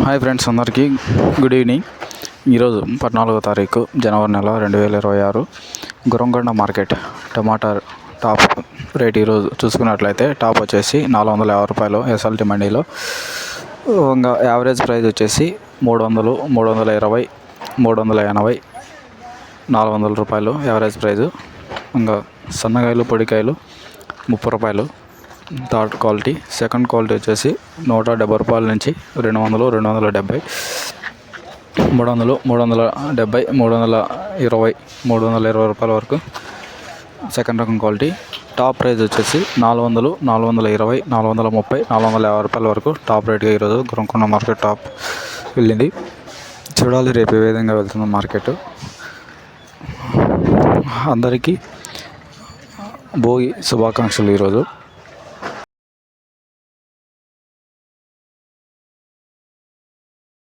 Hi friends, అందరికీ good evening. ఈరోజు 14వ తారీఖు జనవరి నెల 2026 గురంకొండ మార్కెట్ టమాటా టాప్ రేట్ ఈరోజు చూసుకున్నట్లయితే టాప్ వచ్చేసి 450 రూపాయలు ఎస్ఎల్టీ మండీలో. ఇంకా యావరేజ్ ప్రైస్ వచ్చేసి 300, 320, 380, 400 రూపాయలు యావరేజ్ ప్రైజు. ఇంకా సన్నకాయలు పొడికాయలు 30 రూపాయలు. Third quality. సెకండ్ క్వాలిటీ వచ్చేసి 170 రూపాయల నుంచి 200, 270, 300, 370, 320, 320 రూపాయల వరకు సెకండ్ రకం క్వాలిటీ. టాప్ ప్రైస్ వచ్చేసి 400, 420, 430, 450 రూపాయల వరకు టాప్ రేట్గా ఈరోజు గురంకొండ మార్కెట్ టాప్ వెళ్ళింది. చూడాలి రేపు ఏ విధంగా వెళ్తుంది మార్కెట్. అందరికీ భోగి శుభాకాంక్షలు. ఈరోజు